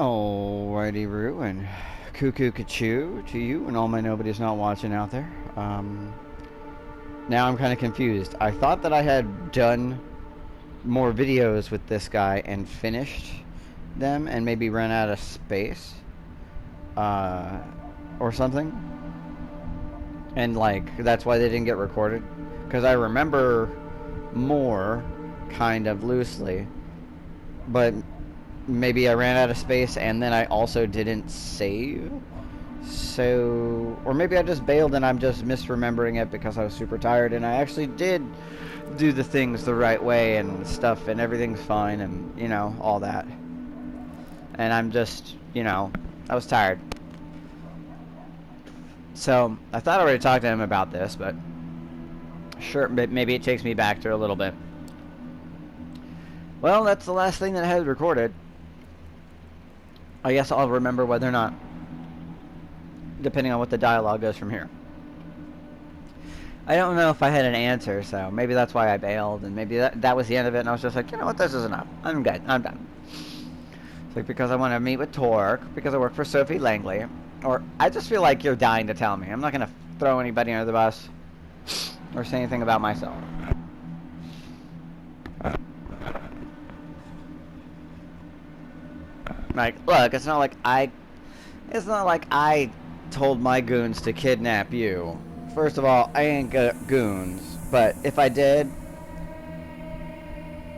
Alrighty, Roo, and cuckoo cachoo to you and all my nobody's not watching out there. Now I'm kind of confused. I thought that I had done more videos with this guy and finished them and maybe ran out of space or something. And, like, that's why they didn't get recorded. Because I remember more, kind of loosely. But maybe I ran out of space and then I also didn't save. So, or maybe I just bailed and I'm just misremembering it because I was super tired and I actually did do the things the right way and stuff and everything's fine and, you know, all that. And I'm just, you know, I was tired. So, I thought I already talked to him about this, but sure, maybe it takes me back to a little bit. Well, that's the last thing that I had recorded. I guess I'll remember whether or not, depending on what the dialogue goes from here. I don't know if I had an answer, so maybe that's why I bailed, and maybe that was the end of it, and I was just like, you know what, this is enough. I'm good. I'm done. It's like, because I want to meet with Torque, because I work for Sophie Langley, or I just feel like you're dying to tell me. I'm not going to throw anybody under the bus or say anything about myself. Like, look, it's not like I told my goons to kidnap you. First of all, I ain't got goons, but if I did,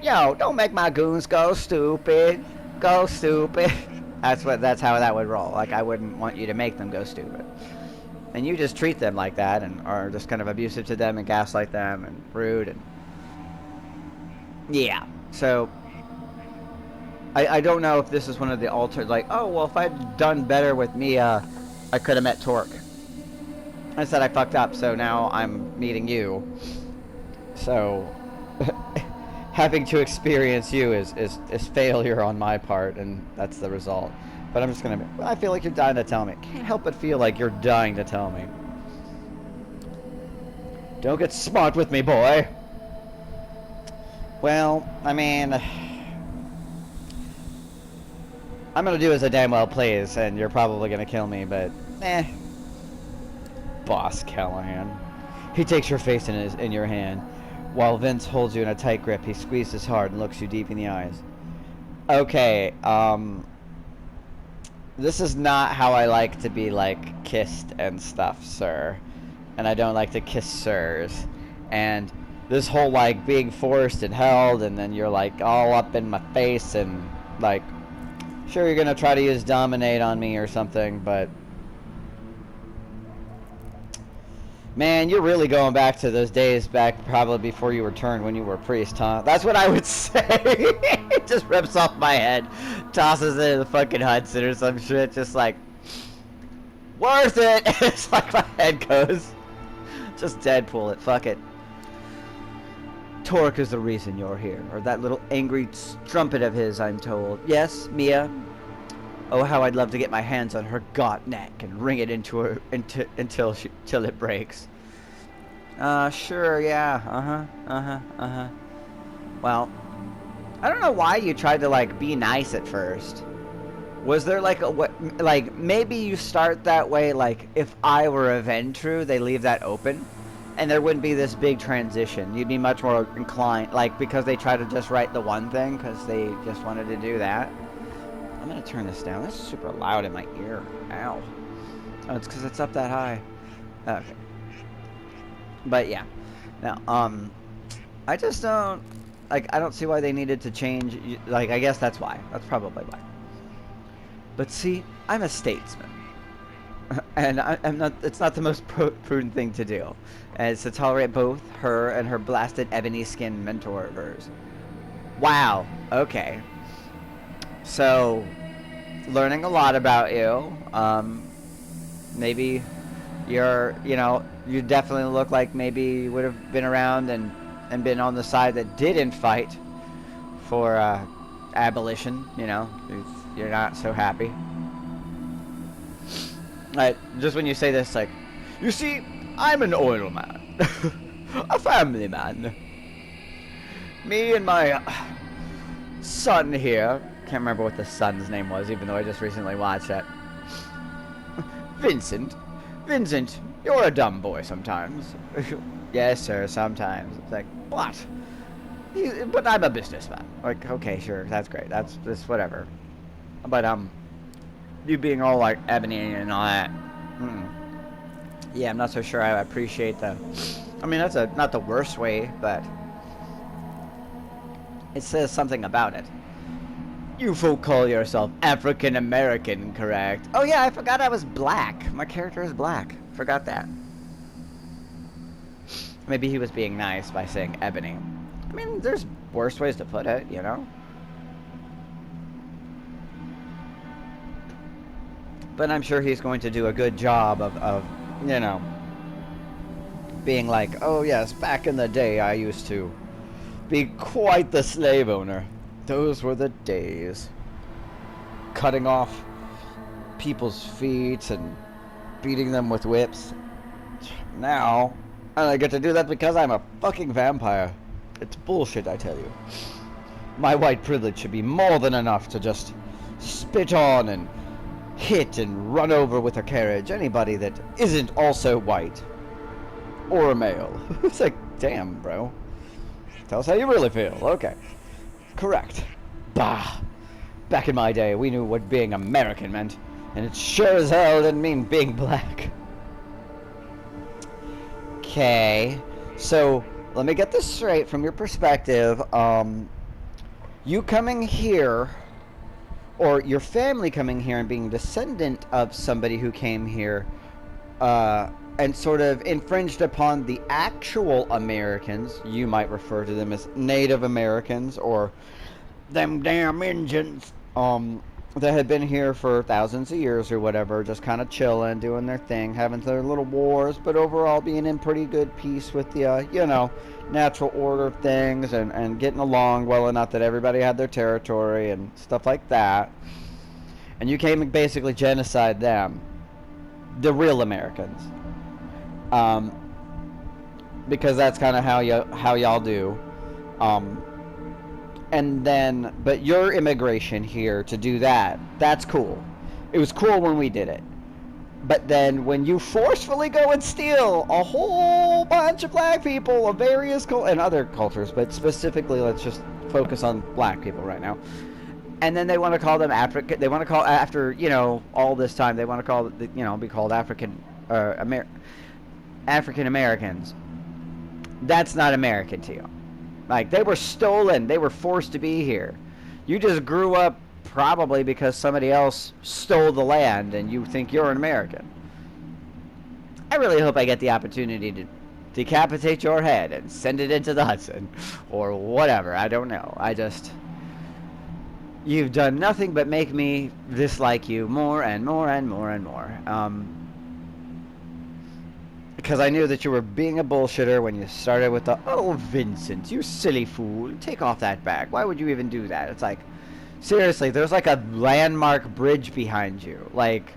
yo, don't make my goons go stupid. Go stupid. That's how that would roll. Like, I wouldn't want you to make them go stupid. And you just treat them like that and are just kind of abusive to them and gaslight them and rude and yeah. So I don't know if this is one of the alternate, like, oh, well, if I'd done better with Mia, I could have met Torque. I said I fucked up, so now I'm meeting you. So, having to experience you is failure on my part, and that's the result. But I'm just gonna, I feel like you're dying to tell me. Can't help but feel like you're dying to tell me. Don't get smart with me, boy. Well, I mean, I'm gonna do as I damn well please, and you're probably gonna kill me, but Boss Callahan. He takes your face in your hand. While Vince holds you in a tight grip, he squeezes hard and looks you deep in the eyes. Okay, this is not how I like to be, like, kissed and stuff, sir. And I don't like to kiss sirs. And this whole, like, being forced and held, and then you're, like, all up in my face, and, like, sure, you're gonna try to use dominate on me or something, but man, you're really going back to those days back probably before you were turned when you were a priest, huh? That's what I would say. It just rips off my head, tosses it in the fucking Hudson or some shit, just like, worth it. It's like my head goes. Just Deadpool it, fuck it. Torque is the reason you're here, or that little angry strumpet of his, I'm told. Yes, Mia? Oh, how I'd love to get my hands on her gaunt neck and wring it into her until it breaks. Sure, yeah, Well, I don't know why you tried to, like, be nice at first. Was there, like, like, maybe you start that way, like, if I were a Ventru, they leave that open, and there wouldn't be this big transition. You'd be much more inclined, like, because they try to just write the one thing, because they just wanted to do that. I'm gonna turn this down. This is super loud in my ear. Ow. Oh, it's because it's up that high. Okay. But yeah. Now, I just don't, like, I don't see why they needed to change, like, I guess that's why. That's probably why. But see, I'm a statesman. And I'm not, it's not the most prudent thing to do. And it's to tolerate both her and her blasted ebony skin mentor of hers. Wow. Okay. So, learning a lot about you. Maybe you're, you know, you definitely look like maybe you would have been around and been on the side that didn't fight for abolition, you know. You're not so happy. Just when you say this, like, you see, I'm an oil man. A family man. Me and my son here can't remember what the son's name was, even though I just recently watched it. Vincent. Vincent, you're a dumb boy sometimes. Yes, sir, sometimes. It's like, what? But I'm a businessman. Like, okay, sure, that's great. That's whatever. But, you being all, like, ebony and all that. Yeah, I'm not so sure I appreciate the... I mean, that's not the worst way, but... It says something about it. You folk call yourself African American, correct? Oh yeah, I forgot I was black. My character is black. Forgot that. Maybe he was being nice by saying ebony. I mean, there's worse ways to put it, you know? But I'm sure he's going to do a good job of you know, being like, oh yes, back in the day I used to be quite the slave owner. Those were the days. Cutting off people's feet and beating them with whips. Now, I get to do that because I'm a fucking vampire. It's bullshit, I tell you. My white privilege should be more than enough to just spit on and hit and run over with a carriage anybody that isn't also white. Or a male. It's like, damn, bro. Tell us how you really feel. Okay. Correct. Bah. Back in my day, we knew what being American meant. And it sure as hell didn't mean being black. Okay. So, let me get this straight from your perspective. You coming here, or your family coming here and being descendant of somebody who came here, and sort of infringed upon the actual Americans. You might refer to them as Native Americans, or them damn Indians, that had been here for thousands of years or whatever, just kind of chilling, doing their thing, having their little wars, but overall being in pretty good peace with the, you know, natural order of things, and getting along well enough that everybody had their territory and stuff like that. And you came and basically genocide them, the real Americans. Because that's kind of how y'all do. And then, but your immigration here to do that, that's cool. It was cool when we did it. But then when you forcefully go and steal a whole bunch of black people of various and other cultures, but specifically let's just focus on black people right now. And then they want to call them African, they want to call, after, you know, all this time, they want to call, you know, be called African Americans. That's not American to you. Like, they were stolen. They were forced to be here. You just grew up probably because somebody else stole the land and you think you're an American. I really hope I get the opportunity to decapitate your head and send it into the Hudson. Or whatever. I don't know. You've done nothing but make me dislike you more and more and more and more. Because I knew that you were being a bullshitter when you started with the, oh, Vincent, you silly fool, take off that bag. Why would you even do that? It's like, seriously, there's like a landmark bridge behind you. Like,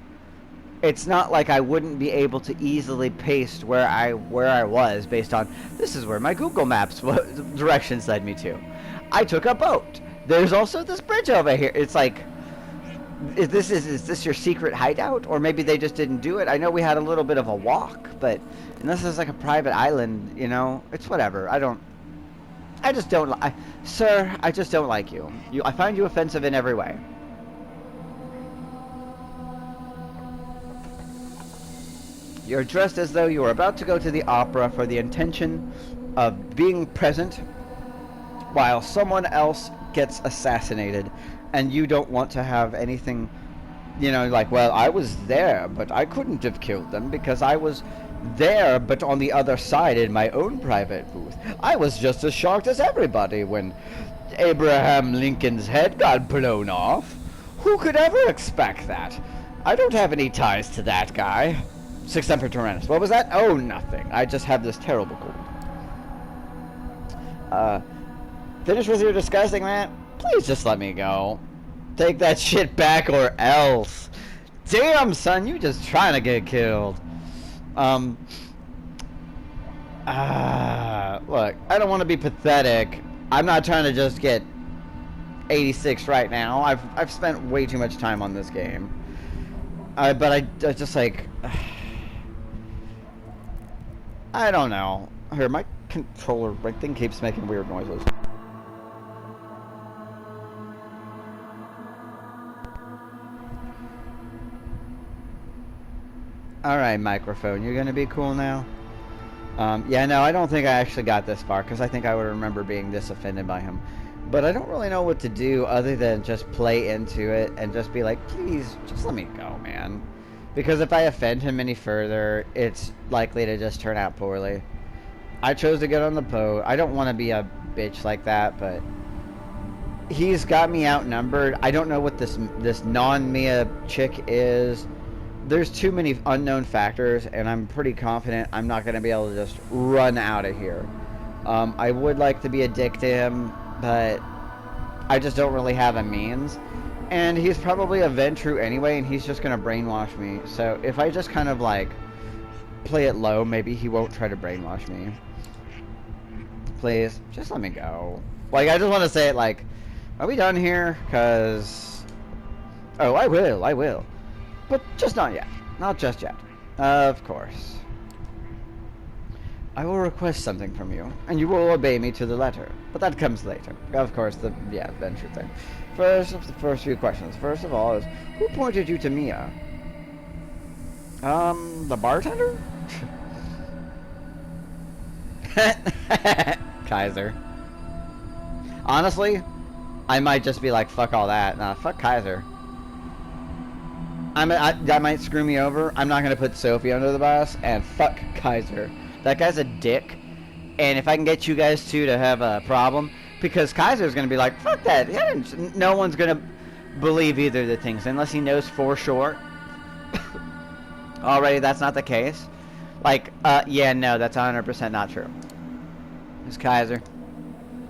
it's not like I wouldn't be able to easily paste where I was based on, this is where my Google Maps directions led me to. I took a boat. There's also this bridge over here. It's like, is this your secret hideout? Or maybe they just didn't do it. I know we had a little bit of a walk, but unless it's like a private island, you know, it's whatever. Sir, I just don't like you. I find you offensive in every way. You're dressed as though you were about to go to the opera for the intention of being present while someone else gets assassinated. And you don't want to have anything, you know, like, well, I was there, but I couldn't have killed them because I was there, but on the other side in my own private booth. I was just as shocked as everybody when Abraham Lincoln's head got blown off. Who could ever expect that? I don't have any ties to that guy. Semper Tyrannis. What was that? Oh, nothing. I just have this terrible cold. Finish with your disgusting rant? Please just let me go. Take that shit back or else. Damn, son, you just trying to get killed. Look, I don't want to be pathetic. I'm not trying to just get 86 right now. I've spent way too much time on this game. But I just like... I don't know. Here, my controller, my thing keeps making weird noises. Alright, microphone, you're gonna be cool now? Yeah, no, I don't think I actually got this far, because I think I would remember being this offended by him. But I don't really know what to do other than just play into it and just be like, please, just let me go, man. Because if I offend him any further, it's likely to just turn out poorly. I chose to get on the boat. I don't want to be a bitch like that, but he's got me outnumbered. I don't know what this non-Mia chick is. There's too many unknown factors, and I'm pretty confident I'm not going to be able to just run out of here. I would like to be a dick to him, but I just don't really have a means. And he's probably a Ventru anyway, and he's just going to brainwash me. So if I just kind of, like, play it low, maybe he won't try to brainwash me. Please, just let me go. Like, I just want to say it like, are we done here? Because... Oh, I will. But just not yet. Not just yet. Of course. I will request something from you, and you will obey me to the letter. But that comes later. Of course, yeah, Venture thing. The first few questions. First of all is, who pointed you to Mia? The bartender? Kaiser. Honestly, I might just be like, fuck all that. Nah, fuck Kaiser. That might screw me over. I'm not going to put Sophie under the bus, and fuck Kaiser. That guy's a dick, and if I can get you guys two to have a problem, because Kaiser's going to be like, fuck that. No one's going to believe either of the things, unless he knows for sure. Already, that's not the case. Like, yeah, no, that's 100% not true. It's Kaiser.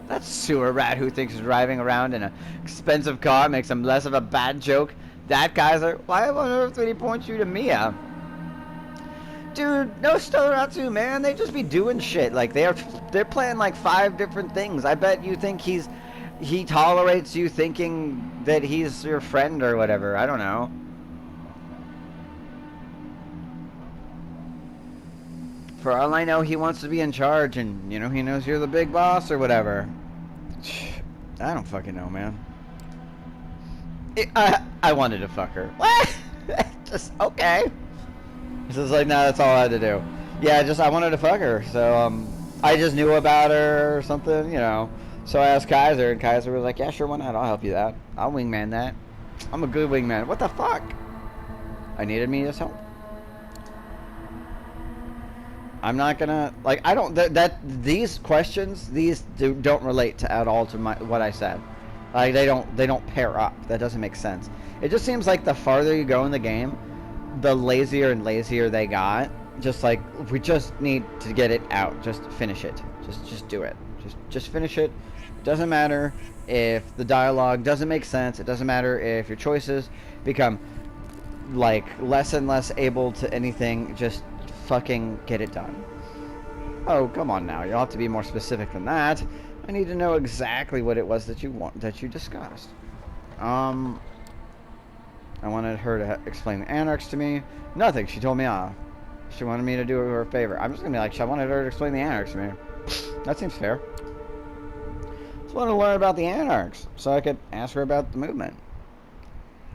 That sewer rat who thinks driving around in an expensive car makes him less of a bad joke. That Kaiser? Why on earth would he point you to Mia? Dude, no Storatsu, man. They just be doing shit. Like, they're playing like 5 different things. I bet you think he tolerates you thinking that he's your friend or whatever. I don't know. For all I know, he wants to be in charge, and, you know, he knows you're the big boss or whatever. I don't fucking know, man. I wanted to fuck her. What? Just, okay. This is like, no, that's all I had to do. Yeah, I wanted to fuck her, so, I just knew about her or something, you know. So I asked Kaiser, and Kaiser was like, yeah, sure, why not? I'll help you that. I'll wingman that. I'm a good wingman. What the fuck? I needed Mia's help. I'm not gonna, like, I don't, these questions, don't relate to at all to what I said. Like, they don't pair up. That doesn't make sense. It just seems like the farther you go in the game, the lazier and lazier they got. Just like, we just need to get it out. Just finish it. Just do it. Just finish it. Doesn't matter if the dialogue doesn't make sense. It doesn't matter if your choices become, like, less and less able to anything. Just fucking get it done. Oh, come on now. You'll have to be more specific than that. I need to know exactly what it was that you discussed. I wanted her to explain the anarchs to me. Nothing. She told me off. She wanted me to do her a favor. I'm just gonna be like, I wanted her to explain the anarchs to me. That seems fair. Just wanted to learn about the anarchs so I could ask her about the movement.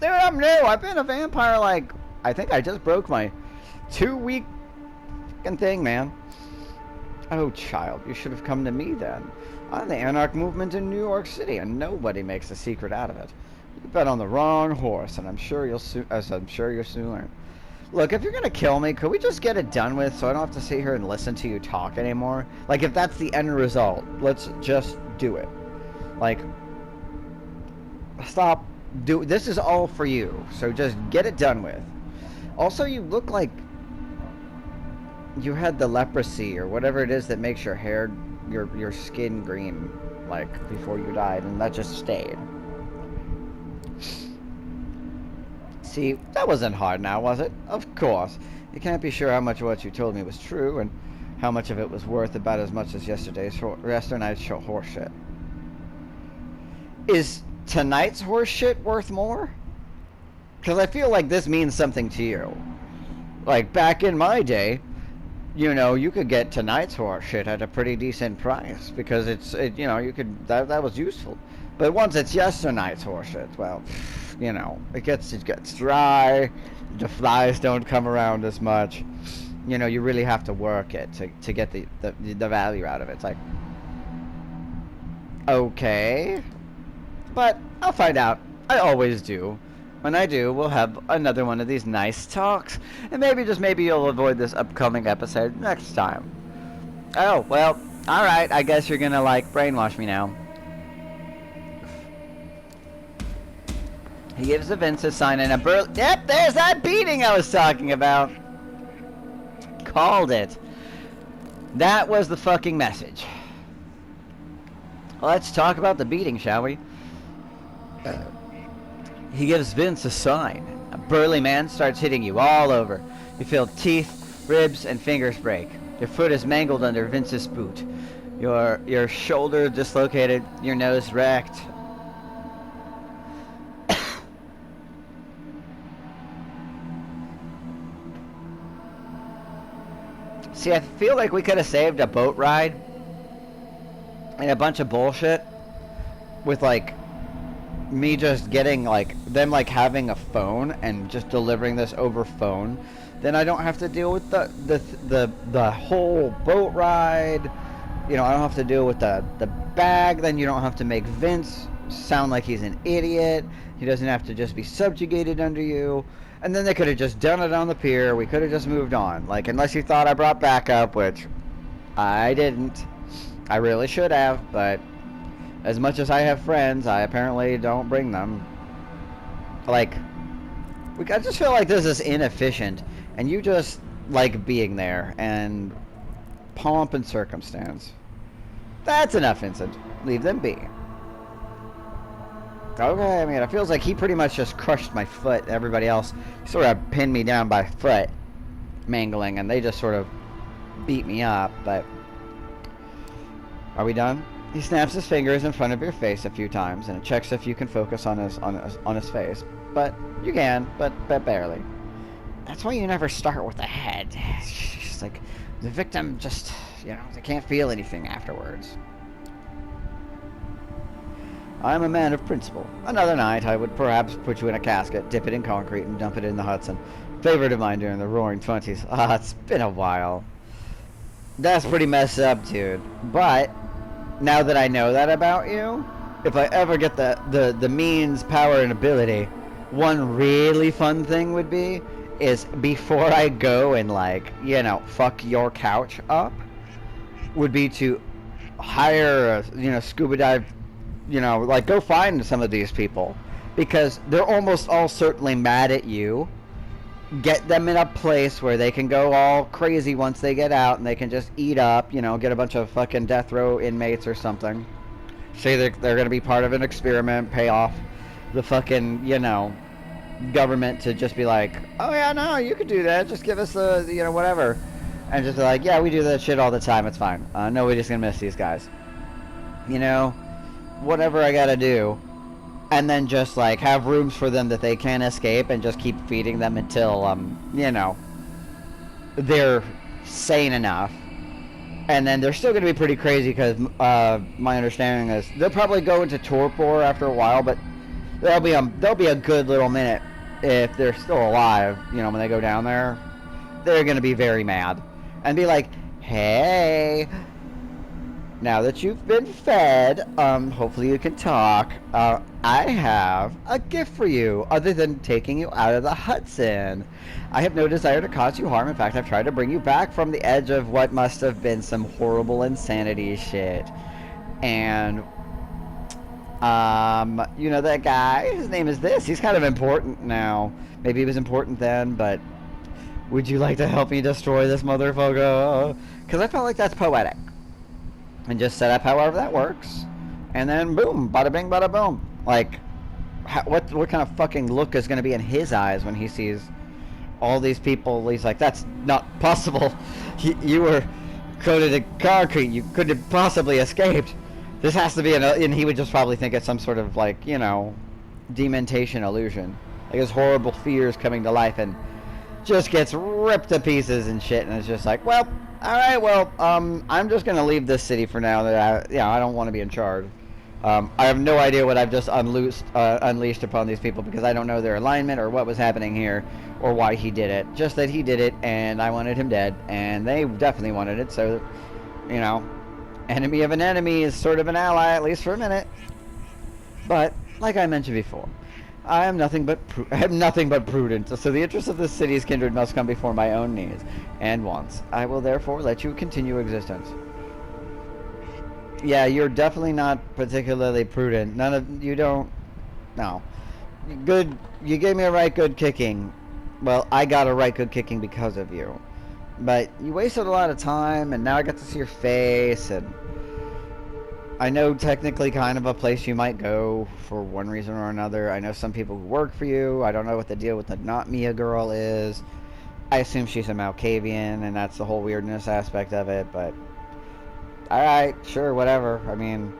Dude, I'm new. I've been a vampire, like, I think I just broke my 2-week fucking thing, man. Oh, child, you should have come to me then. I'm the anarch movement in New York City, and nobody makes a secret out of it. You bet on the wrong horse, and I'm sure you'll soon learn. Look, if you're gonna kill me, could we just get it done with so I don't have to sit here and listen to you talk anymore? Like, if that's the end result, let's just do it. Like, stop. This is all for you, so just get it done with. Also, you look like you had the leprosy or whatever it is that makes your hair, your skin green, like, before you died, and that just stayed. See, that wasn't hard now, was it? Of course. You can't be sure how much of what you told me was true, and how much of it was worth about as much as yesterday's night's horseshit. Is tonight's horse shit worth more? Because I feel like this means something to you. Like, back in my day, you know, you could get tonight's horse shit at a pretty decent price. Because you know, you could, that was useful. But once it's yesternight's horse shit, well, you know, it gets dry, the flies don't come around as much. You know, you really have to work it to get the value out of it. It's like, okay, but I'll find out. I always do. When I do, we'll have another one of these nice talks, and maybe you'll avoid this upcoming episode next time. Oh, well, alright, I guess you're gonna, like, brainwash me now. He gives the Vince a sign and a yep, there's that beating I was talking about. Called it. That was the fucking message. Let's talk about the beating, shall we? He gives Vince a sign. A burly man starts hitting you all over. You feel teeth, ribs, and fingers break. Your foot is mangled under Vince's boot. Your shoulder dislocated, your nose wrecked. See, I feel like we could have saved a boat ride and a bunch of bullshit with, like, me just getting, like, them, like, having a phone and just delivering this over phone. Then I don't have to deal with the whole boat ride. You know, I don't have to deal with the bag. Then you don't have to make Vince sound like he's an idiot. He doesn't have to just be subjugated under you. And then they could have just done it on the pier. We could have just moved on. Like, unless you thought I brought backup, which I didn't. I really should have, but as much as I have friends, I apparently don't bring them. Like, I just feel like this is inefficient. And you just like being there and pomp and circumstance. That's enough, Vincent. Leave them be. Okay, I mean, it feels like he pretty much just crushed my foot. Everybody else sort of pinned me down by foot, mangling, and they just sort of beat me up, but... Are we done? He snaps his fingers in front of your face a few times, and it checks if you can focus on his face. But you can, but barely. That's why you never start with the head. It's just like, the victim just, you know, they can't feel anything afterwards. I'm a man of principle. Another night, I would perhaps put you in a casket, dip it in concrete, and dump it in the Hudson. Favorite of mine during the Roaring 20s. Ah, it's been a while. That's pretty messed up, dude. But, now that I know that about you, if I ever get the means, power, and ability, one really fun thing would be, is before I go and, like, you know, fuck your couch up, would be to hire a, you know, scuba dive, you know, like, go find some of these people, because they're almost all certainly mad at you. Get them in a place where they can go all crazy once they get out, and they can just eat up, you know, get a bunch of fucking death row inmates or something. Say they're going to be part of an experiment, pay off the fucking, you know, government to just be like, oh yeah, no, you could do that, just give us the, you know, whatever. And just be like, yeah, we do that shit all the time, it's fine. No, we're just going to miss these guys. You know? Whatever I gotta do, and then just like have rooms for them that they can't escape, and just keep feeding them until you know, they're sane enough. And then they're still gonna be pretty crazy, because my understanding is they'll probably go into torpor after a while, but there'll be a good little minute if they're still alive. You know, when they go down there, they're gonna be very mad and be like, hey, now that you've been fed, hopefully you can talk. I have a gift for you, other than taking you out of the Hudson. I have no desire to cause you harm. In fact, I've tried to bring you back from the edge of what must have been some horrible insanity shit. And, you know that guy? His name is this. He's kind of important now. Maybe he was important then, but would you like to help me destroy this motherfucker? Because I felt like that's poetic. And just set up however that works, and then boom, bada bing, bada boom. Like, what kind of fucking look is going to be in his eyes when he sees all these people? He's like, that's not possible. You were coated in concrete. You couldn't have possibly escaped. This has to be and he would just probably think it's some sort of like, you know, dementation illusion. Like his horrible fears coming to life and just gets ripped to pieces and shit, and it's just like, well, alright, well, I'm just gonna leave this city for now. That I don't want to be in charge. I have no idea what I've just unleashed upon these people, because I don't know their alignment or what was happening here or why he did it. Just that he did it, and I wanted him dead, and they definitely wanted it. So, you know, enemy of an enemy is sort of an ally, at least for a minute. But like I mentioned before, I am nothing but prudent. So the interests of this city's kindred must come before my own needs and wants. I will therefore let you continue existence. Yeah, you're definitely not particularly prudent. None of you don't. No. Good. You gave me a right good kicking. Well, I got a right good kicking because of you. But you wasted a lot of time, and now I got to see your face, and I know technically kind of a place you might go for one reason or another. I know some people who work for you. I don't know what the deal with the not Mia girl is. I assume she's a Malkavian, and that's the whole weirdness aspect of it, but alright, sure, whatever. I mean,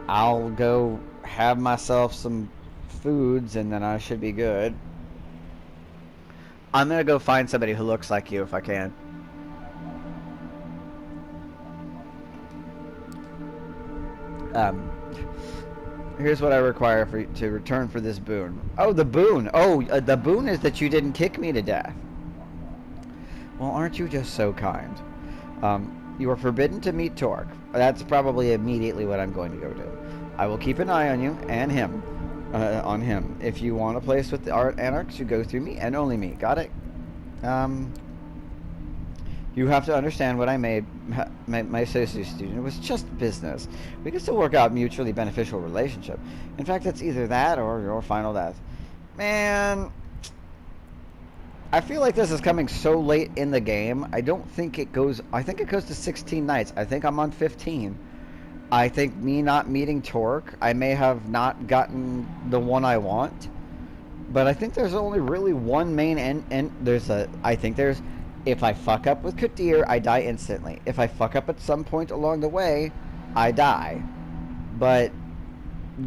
I'll go have myself some foods, and then I should be good. I'm gonna go find somebody who looks like you if I can. Here's what I require for you to return for this boon. Oh, the boon. Oh, the boon is that you didn't kick me to death. Well, aren't you just so kind? You are forbidden to meet Torque. That's probably immediately what I'm going to go do. I will keep an eye on you and him. On him. If you want a place with the art anarchs, you go through me and only me. Got it? You have to understand what I made my associate student. It was just business. We can still work out mutually beneficial relationship. In fact, it's either that or your final death. Man, I feel like this is coming so late in the game. I don't think it goes... I think it goes to 16 nights. I think I'm on 15. I think me not meeting Torque, I may have not gotten the one I want. But I think there's only really one main end. I think there's... If I fuck up with Coteries, I die instantly. If I fuck up at some point along the way, I die. But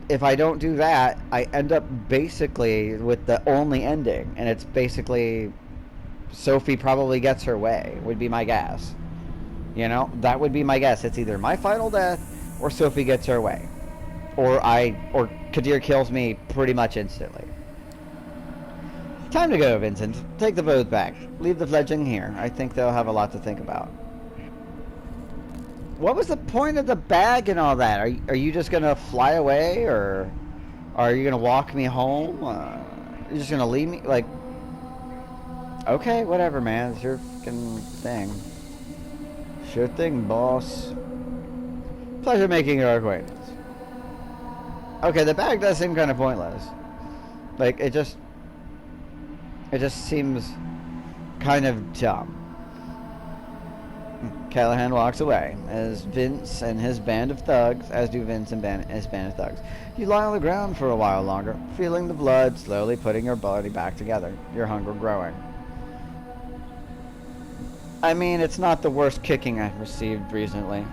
if I don't do that, I end up basically with the only ending. And it's basically Sophie probably gets her way, would be my guess. You know, that would be my guess. It's either my final death or Sophie gets her way. Or Coteries kills me pretty much instantly. Time to go, Vincent. Take the boat back. Leave the fledgling here. I think they'll have a lot to think about. What was the point of the bag and all that? Are you just gonna fly away, or are you gonna walk me home? You're just gonna leave me? Like, okay, whatever, man. It's your fucking thing. Sure thing, boss. Pleasure making your acquaintance. Okay, the bag does seem kind of pointless. Like, it just seems kind of dumb. Callahan walks away, as Vince and his band of thugs, as do Vince and his band of thugs. You lie on the ground for a while longer, feeling the blood slowly putting your body back together, your hunger growing. I mean, it's not the worst kicking I've received recently.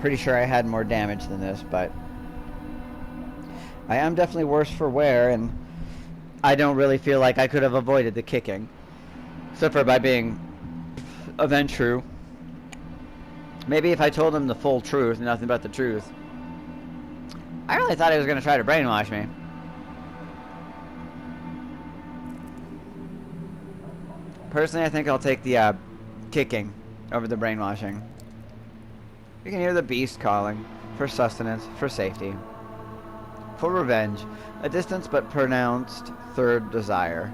Pretty sure I had more damage than this, but I am definitely worse for wear, and I don't really feel like I could have avoided the kicking. Except for by being a Ventru. Maybe if I told him the full truth, nothing but the truth. I really thought he was going to try to brainwash me. Personally, I think I'll take the kicking over the brainwashing. You can hear the beast calling. For sustenance, for safety. For revenge. A distant but pronounced third desire.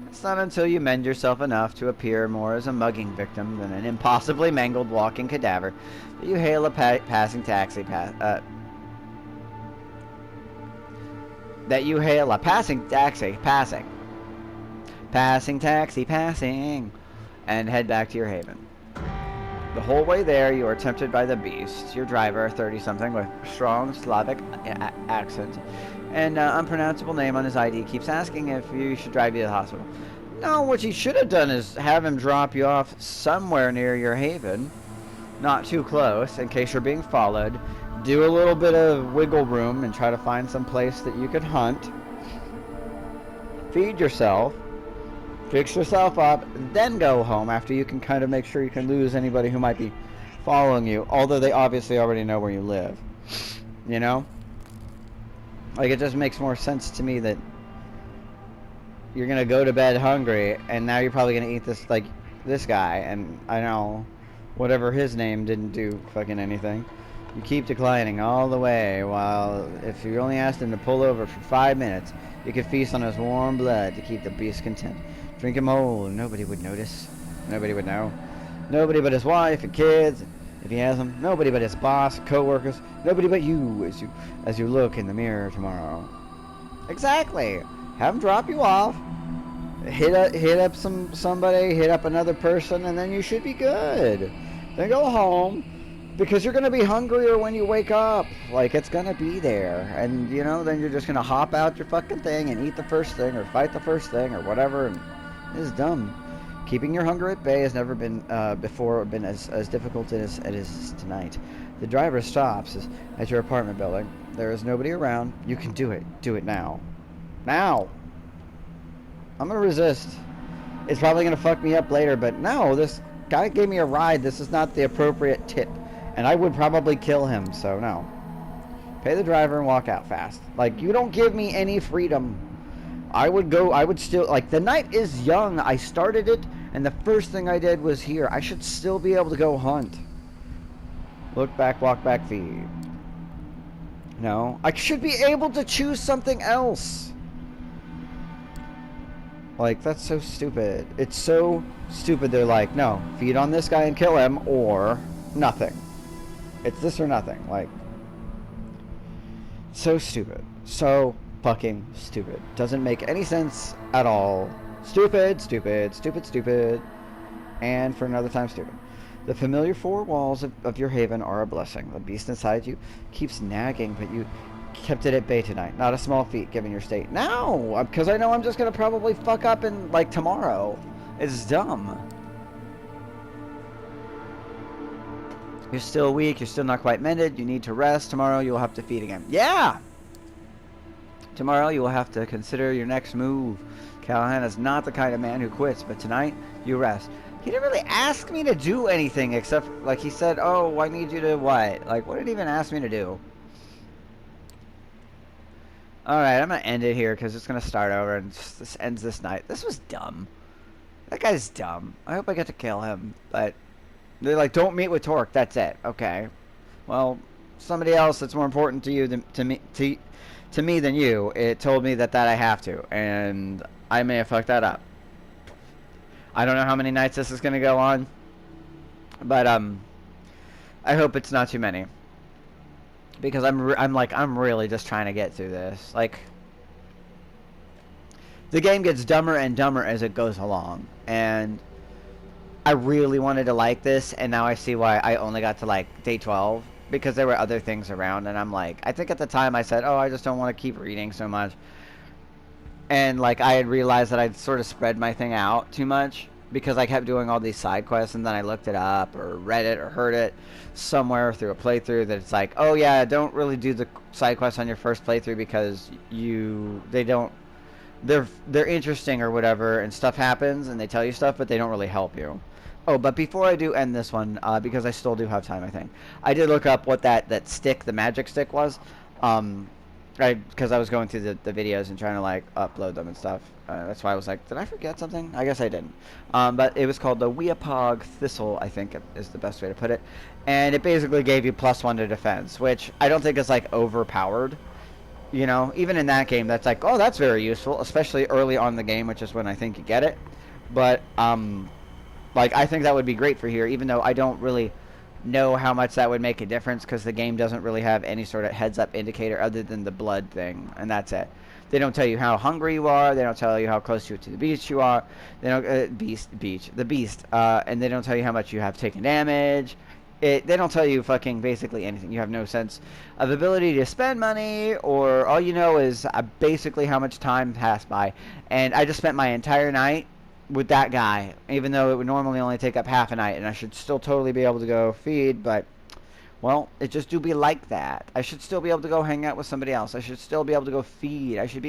It's not until you mend yourself enough to appear more as a mugging victim than an impossibly mangled walking cadaver that you hail a passing taxi passing, and head back to your haven. The whole way there, you are tempted by the beast, your driver, 30-something, with strong Slavic accent, and unpronounceable name on his ID, keeps asking if you should drive you to the hospital. No, what you should have done is have him drop you off somewhere near your haven, not too close in case you're being followed. Do a little bit of wiggle room and try to find some place that you could hunt. Feed yourself. Fix yourself up. Then go home after you can kind of make sure you can lose anybody who might be following you. Although they obviously already know where you live. You know? Like, it just makes more sense to me that you're going to go to bed hungry and now you're probably going to eat this, like, this guy. And I know whatever his name didn't do fucking anything. You keep declining all the way, while if you only asked him to pull over for 5 minutes, you could feast on his warm blood to keep the beast content. Drink him whole, and nobody would notice. Nobody would know. Nobody but his wife and kids, if he has them. Nobody but his boss, co-workers. Nobody but you as you look in the mirror tomorrow. Exactly. Have him drop you off. Hit up somebody, hit up another person, and then you should be good. Then go home. Because you're going to be hungrier when you wake up. Like, it's going to be there. And, you know, then you're just going to hop out your fucking thing and eat the first thing or fight the first thing or whatever. And it's dumb. Keeping your hunger at bay has never been, before, been as difficult as it is tonight. The driver stops at your apartment building. There is nobody around. You can do it. Do it now. Now! I'm going to resist. It's probably going to fuck me up later, but no, this guy gave me a ride. This is not the appropriate tip. And I would probably kill him, so no. Pay the driver and walk out fast. Like, you don't give me any freedom. I would still, like, the night is young. I started it, and the first thing I did was here. I should still be able to go hunt. Look back, walk back, feed. No. I should be able to choose something else. Like, that's so stupid. It's so stupid. They're like, no, feed on this guy and kill him, or nothing. It's this or nothing. Like, so stupid. So fucking stupid. Doesn't make any sense at all. Stupid, stupid, stupid, stupid. And for another time, stupid. The familiar four walls of your haven are a blessing. The beast inside you keeps nagging, but you kept it at bay tonight. Not a small feat, given your state. No! Because I know I'm just going to probably fuck up in, like, tomorrow. It's dumb. You're still weak, you're still not quite mended, you need to rest. Tomorrow you'll have to feed again. Yeah! Tomorrow you will have to consider your next move. Callahan is not the kind of man who quits, but tonight you rest. He didn't really ask me to do anything except, like, he said, oh, I need you to what? Like, what did he even ask me to do? Alright, I'm gonna end it here because it's gonna start over and this ends this night. This was dumb. That guy's dumb. I hope I get to kill him, but they're like, don't meet with Torque. That's it. Okay. Well, somebody else that's more important to you than to me than you. It told me that I have to, and I may have fucked that up. I don't know how many nights this is gonna go on, but I hope it's not too many, because I'm really just trying to get through this. Like, the game gets dumber and dumber as it goes along, and I really wanted to like this, and now I see why I only got to, like, day 12, because there were other things around, and I'm like, I think at the time I said, oh, I just don't want to keep reading so much, and, like, I had realized that I'd sort of spread my thing out too much, because I kept doing all these side quests, and then I looked it up, or read it, or heard it somewhere through a playthrough, that it's like, oh yeah, don't really do the side quests on your first playthrough, because they're interesting or whatever, and stuff happens, and they tell you stuff, but they don't really help you. Oh, but before I do end this one, because I still do have time, I think, I did look up what that stick, the magic stick, was. Because I was going through the videos and trying to, like, upload them and stuff. That's why I was like, did I forget something? I guess I didn't. But it was called the Weapog Thistle, I think is the best way to put it. And it basically gave you +1 to defense, which I don't think is, like, overpowered. You know, even in that game, that's like, oh, that's very useful, especially early on in the game, which is when I think you get it. But, like, I think that would be great for here, even though I don't really know how much that would make a difference, because the game doesn't really have any sort of heads-up indicator other than the blood thing, and that's it. They don't tell you how hungry you are. They don't tell you how close to the beach you are. They don't the beast, and they don't tell you how much you have taken damage. They don't tell you fucking basically anything. You have no sense of ability to spend money, or all you know is basically how much time passed by. And I just spent my entire night with that guy, even though it would normally only take up half a night, and I should still totally be able to go feed, but, well, it just do be like that. I should still be able to go hang out with somebody else. I should still be able to go feed. I should be